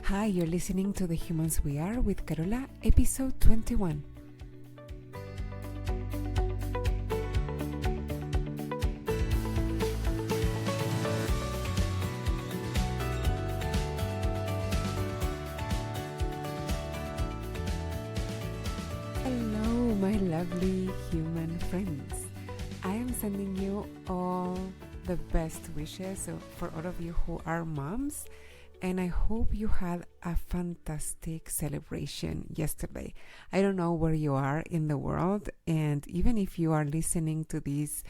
Hi, you're listening to The Humans We Are with Carola, episode 21. Hello, my lovely human friends. I am sending you all the best wishes for all of you who are moms. And I hope you had a fantastic celebration yesterday. I don't know where you are in the world, and even if you are listening to this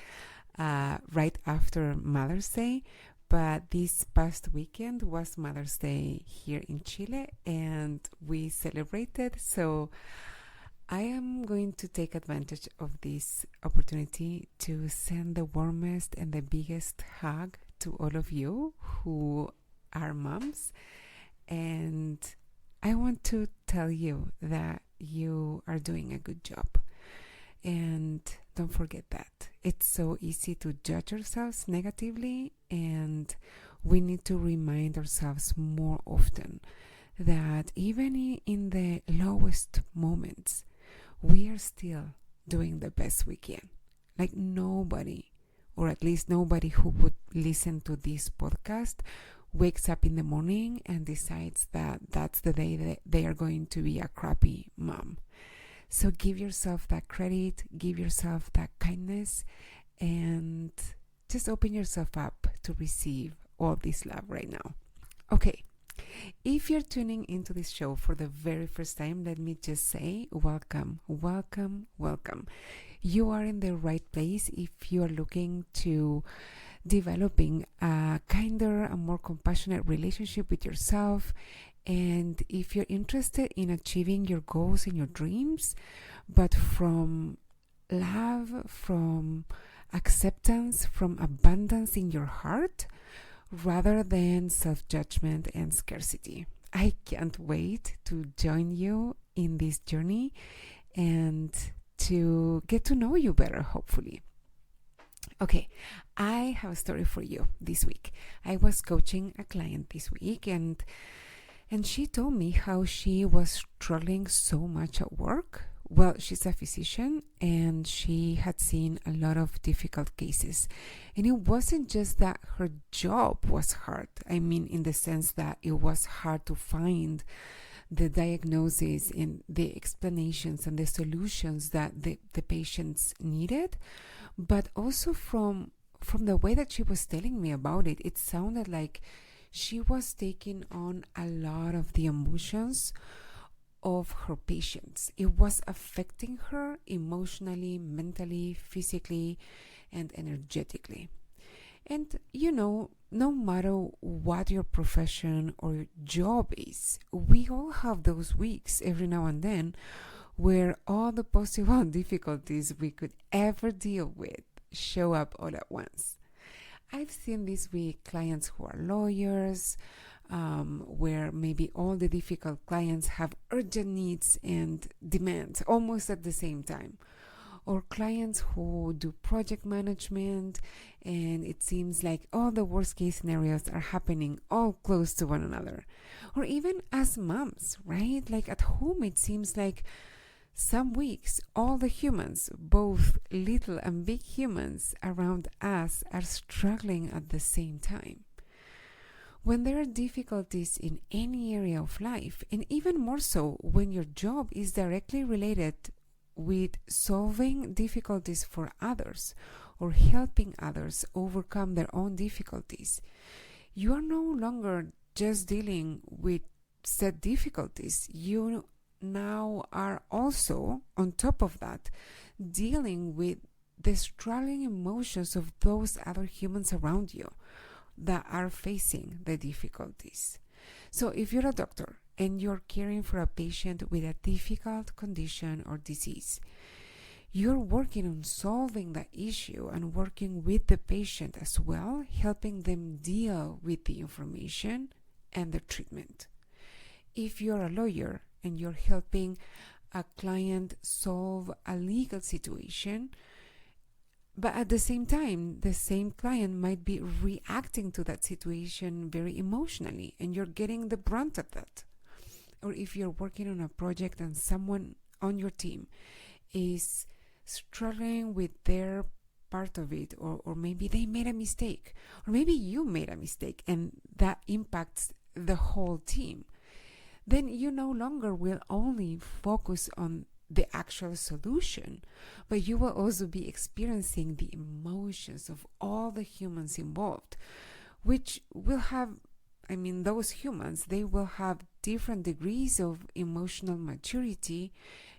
right after Mother's Day, but this past weekend was Mother's Day here in Chile, and we celebrated. So I am going to take advantage of this opportunity to send the warmest and the biggest hug to all of you who are moms, and I want to tell you that you are doing a good job. And don't forget that it's so easy to judge ourselves negatively, and we need to remind ourselves more often that even in the lowest moments, we are still doing the best we can. Like nobody, or at least nobody who would listen to this podcast, wakes up in the morning and decides that that's the day that they are going to be a crappy mom. So give yourself that credit, give yourself that kindness, and just open yourself up to receive all this love right now. Okay, if you're tuning into this show for the very first time, let me just say welcome, welcome, welcome. You are in the right place if you are looking to developing a kinder and more compassionate relationship with yourself, and if you're interested in achieving your goals and your dreams, but from love, from acceptance, from abundance in your heart, rather than self-judgment and scarcity. I can't wait to join you in this journey and to get to know you better, hopefully. Okay, I have a story for you this week. I was coaching a client this week, and she told me how she was struggling so much at work. Well, she's a physician, and she had seen a lot of difficult cases. And it wasn't just that her job was hard. I mean, in the sense that it was hard to find the diagnosis and the explanations and the solutions that the patients needed, but also from the way that she was telling me about it, it sounded like she was taking on a lot of the emotions of her patients. It was affecting her emotionally, mentally, physically, and energetically. And no matter what your profession or job is, we all have those weeks every now and then where all the possible difficulties we could ever deal with show up all at once. I've seen this with clients who are lawyers, where maybe all the difficult clients have urgent needs and demands almost at the same time. Or clients who do project management, and it seems like all the worst case scenarios are happening all close to one another. Or even as moms, right? Like at home, it seems like some weeks all the humans, both little and big humans around us, are struggling at the same time. When there are difficulties in any area of life, and even more so when your job is directly related with solving difficulties for others or helping others overcome their own difficulties, you are no longer just dealing with said difficulties. You now are also, on top of that, dealing with the struggling emotions of those other humans around you that are facing the difficulties. So if you're a doctor and you're caring for a patient with a difficult condition or disease, you're working on solving the issue and working with the patient as well, helping them deal with the information and the treatment. If you're a lawyer and you're helping a client solve a legal situation, But at the same time, the same client might be reacting to that situation very emotionally, and you're getting the brunt of that. Or if you're working on a project and someone on your team is struggling with their part of it, or maybe they made a mistake, or maybe you made a mistake and that impacts the whole team, then you no longer will only focus on the actual solution, but you will also be experiencing the emotions of all the humans involved, which will have, those humans, they will have different degrees of emotional maturity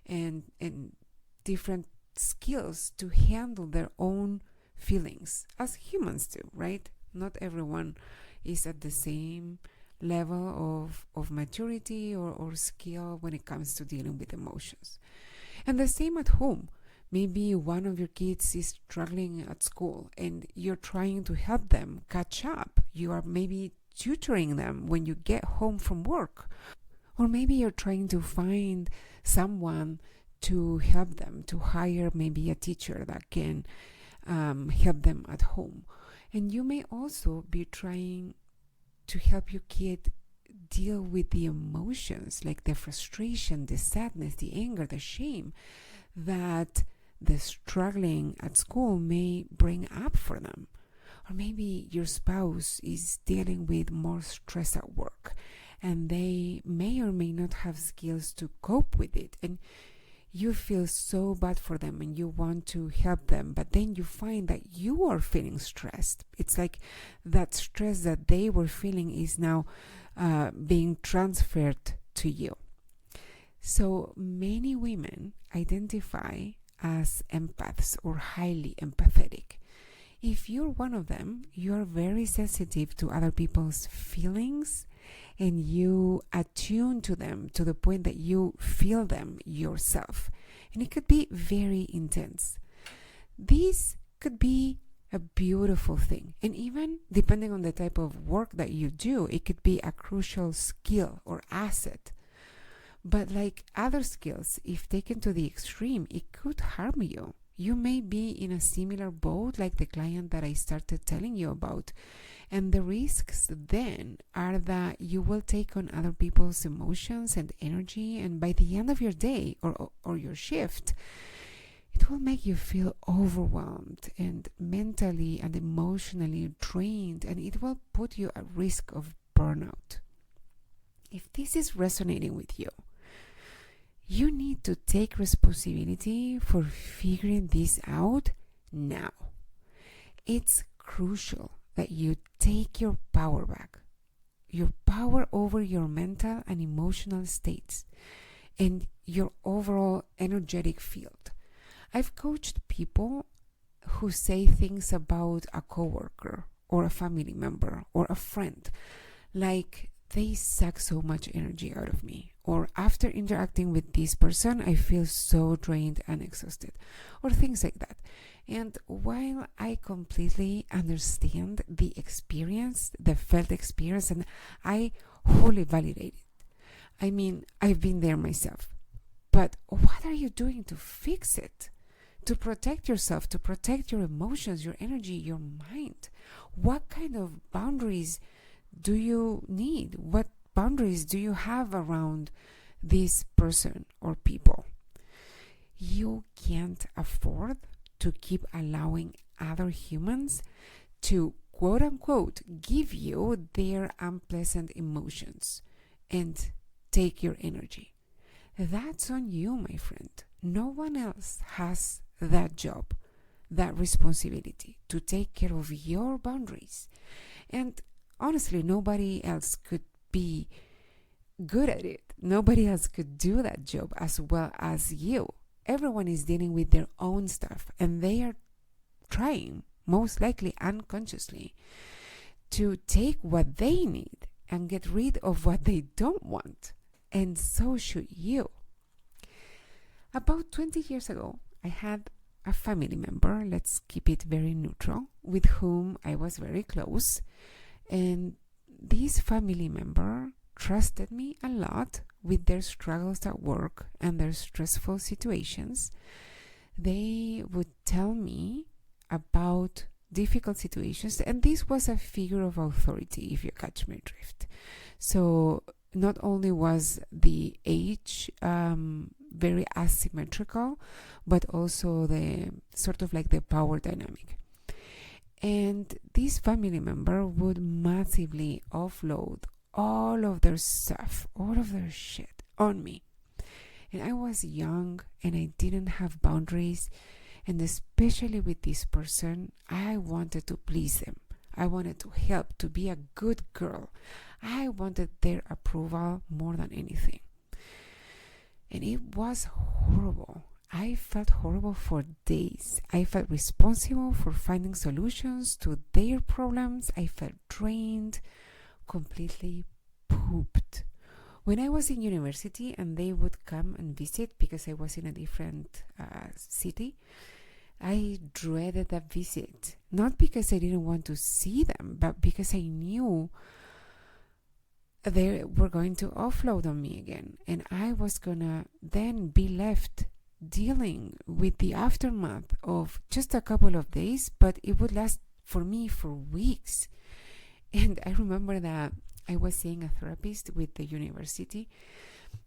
and different skills to handle their own feelings, as humans do, right? Not everyone is at the same level of maturity or skill when it comes to dealing with emotions. And the same at home. Maybe one of your kids is struggling at school and you're trying to help them catch up. You are maybe tutoring them when you get home from work. Or maybe you're trying to find someone to help them, to hire maybe a teacher that can help them at home. And you may also be trying to help your kid deal with the emotions, like the frustration, the sadness, the anger, the shame that the struggling at school may bring up for them. Or maybe your spouse is dealing with more stress at work and they may or may not have skills to cope with it, and you feel so bad for them and you want to help them, but then you find that you are feeling stressed. It's like that stress that they were feeling is now being transferred to you. So many women identify as empaths or highly empathetic. If you're one of them, you're very sensitive to other people's feelings and you attune to them to the point that you feel them yourself. And it could be very intense. This could be a beautiful thing. And even depending on the type of work that you do, it could be a crucial skill or asset. But like other skills, if taken to the extreme, it could harm you. You may be in a similar boat like the client that I started telling you about. And the risks then are that you will take on other people's emotions and energy, and by the end of your day or your shift, it will make you feel overwhelmed and mentally and emotionally drained, and it will put you at risk of burnout. If this is resonating with you, you need to take responsibility for figuring this out now. It's crucial that you take your power back, your power over your mental and emotional states, and your overall energetic field. I've coached people who say things about a coworker or a family member or a friend, like they suck so much energy out of me, or after interacting with this person, I feel so drained and exhausted, or things like that. And while I completely understand the experience, the felt experience, and I wholly validate it, I've been there myself. But what are you doing to fix it? To protect yourself, to protect your emotions, your energy, your mind? What kind of boundaries do you need? What boundaries do you have around this person or people? You can't afford to keep allowing other humans to, quote unquote, give you their unpleasant emotions and take your energy. That's on you, my friend. No one else has that job, that responsibility to take care of your boundaries. And honestly, nobody else could be good at it. Nobody else could do that job as well as you. Everyone is dealing with their own stuff, and they are trying, most likely unconsciously, to take what they need and get rid of what they don't want. And so should you. About 20 years ago, I had a family member, let's keep it very neutral, with whom I was very close. And this family member trusted me a lot with their struggles at work and their stressful situations. They would tell me about difficult situations, and this was a figure of authority, if you catch my drift. So not only was the age very asymmetrical, but also the sort of like the power dynamic. And this family member would massively offload all of their stuff, all of their shit on me. And I was young and I didn't have boundaries. And especially with this person, I wanted to please them. I wanted to help, to be a good girl. I wanted their approval more than anything. And it was horrible. I felt horrible for days. I felt responsible for finding solutions to their problems. I felt drained, completely pooped. When I was in university and they would come and visit because I was in a different city, I dreaded that visit. Not because I didn't want to see them, but because I knew they were going to offload on me again. And I was going to then be left dealing with the aftermath of just a couple of days, but it would last for me for weeks. And I remember that I was seeing a therapist with the university,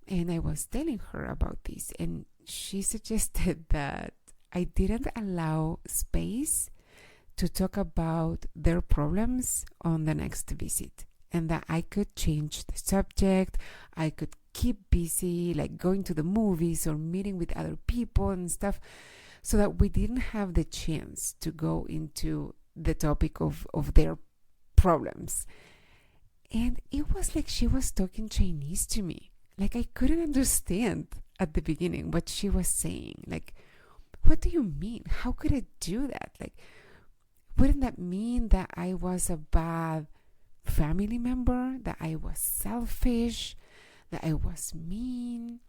and I was telling her about this, and she suggested that I didn't allow space to talk about their problems on the next visit, and that I could change the subject. I could keep busy, like going to the movies or meeting with other people and stuff, so that we didn't have the chance to go into the topic of their problems. And it was like she was talking Chinese to me. Like I couldn't understand at the beginning what she was saying. Like, what do you mean? How could I do that? Like, wouldn't that mean that I was a bad family member? That I was selfish? That I was mean?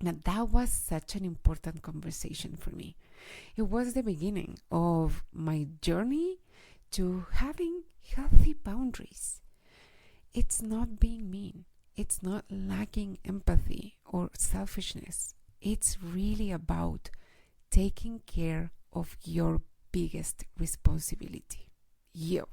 That was such an important conversation for me. It was the beginning of my journey to having healthy boundaries. It's not being mean. It's not lacking empathy or selfishness. It's really about taking care of your biggest responsibility, you.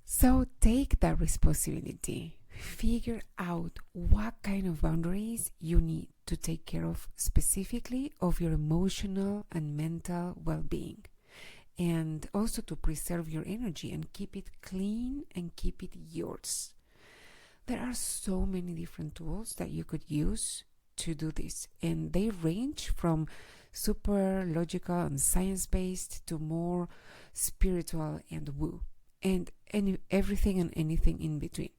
So take that responsibility. Figure out what kind of boundaries you need to take care of specifically of your emotional and mental well-being. And also to preserve your energy and keep it clean and keep it yours. There are so many different tools that you could use to do this, and they range from super logical and science-based to more spiritual and woo, and everything and anything in between.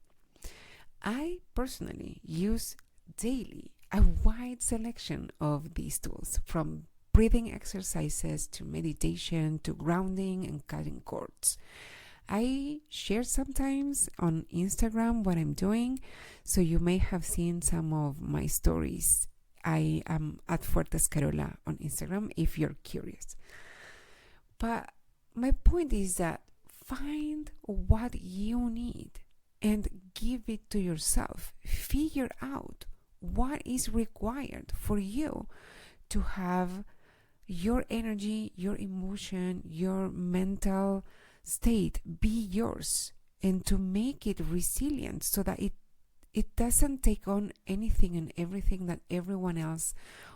I personally use daily a wide selection of these tools, from breathing exercises to meditation to grounding and cutting cords. I share sometimes on Instagram what I'm doing, so you may have seen some of my stories. I am at Fuertes Carola on Instagram if you're curious. But my point is that find what you need and give it to yourself. Figure out what is required for you to have your energy, your emotion, your mental state be yours, and to make it resilient so that it doesn't take on anything and everything that everyone else,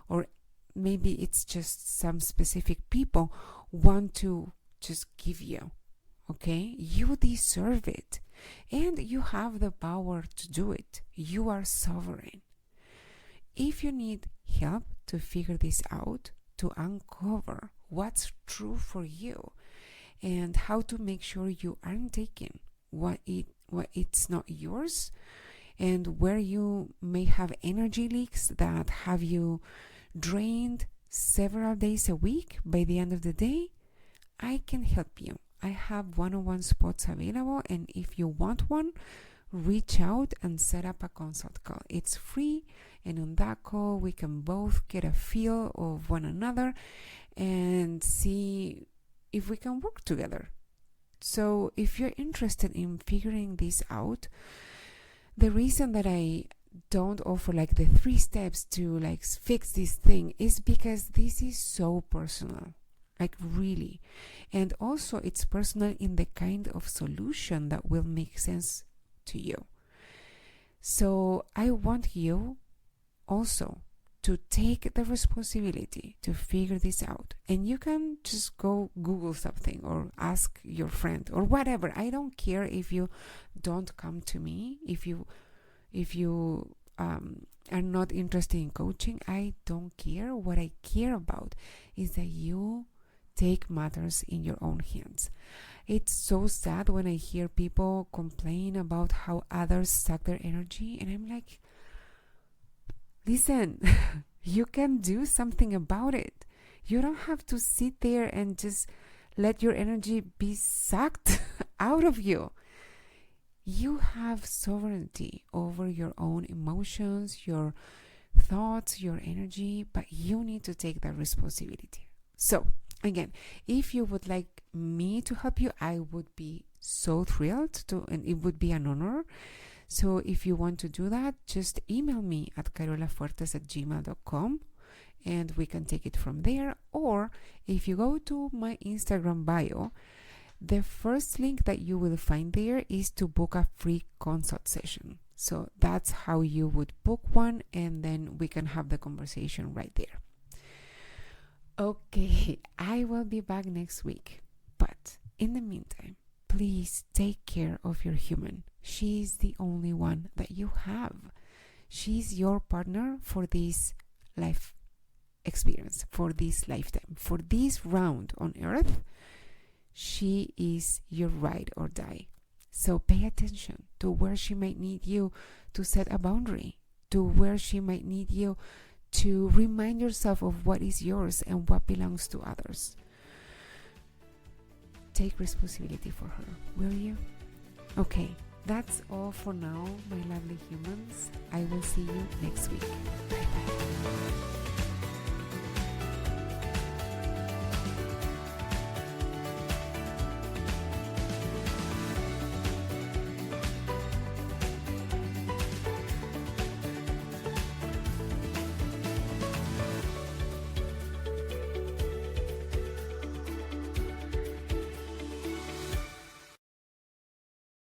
or maybe it's just some specific people, want to just give you. Okay? You deserve it, and you have the power to do it. You are sovereign. If you need help to figure this out, to uncover what's true for you, and how to make sure you aren't taking what it's not yours, and where you may have energy leaks that have you drained several days a week by the end of the day, I can help you. I have one-on-one spots available, and if you want one, reach out and set up a consult call. It's free, and on that call we can both get a feel of one another and see if we can work together. So if you're interested in figuring this out, the reason that I don't offer like the 3 steps to like fix this thing is because this is so personal. like really. And also it's personal in the kind of solution that will make sense to you. So I want you also to take the responsibility to figure this out. And you can just go Google something or ask your friend or whatever. I don't care if you don't come to me, if you are not interested in coaching. I don't care. What I care about is that you take matters in your own hands. It's so sad when I hear people complain about how others suck their energy, and I'm like, listen, you can do something about it. You don't have to sit there and just let your energy be sucked out of you. You have sovereignty over your own emotions, your thoughts, your energy, but you need to take that responsibility. So, again, if you would like me to help you, I would be so thrilled to, and it would be an honor. So if you want to do that, just email me at carolafuertes@gmail.com and we can take it from there. Or if you go to my Instagram bio, the first link that you will find there is to book a free consult session. So that's how you would book one, and then we can have the conversation right there. Okay, I will be back next week. But in the meantime, please take care of your human. She's the only one that you have. She's your partner for this life experience, for this lifetime, for this round on earth. She is your ride or die. So pay attention to where she might need you to set a boundary, to where she might need you to remind yourself of what is yours and what belongs to others. Take responsibility for her, will you? Okay, that's all for now, my lovely humans. I will see you next week. Bye bye.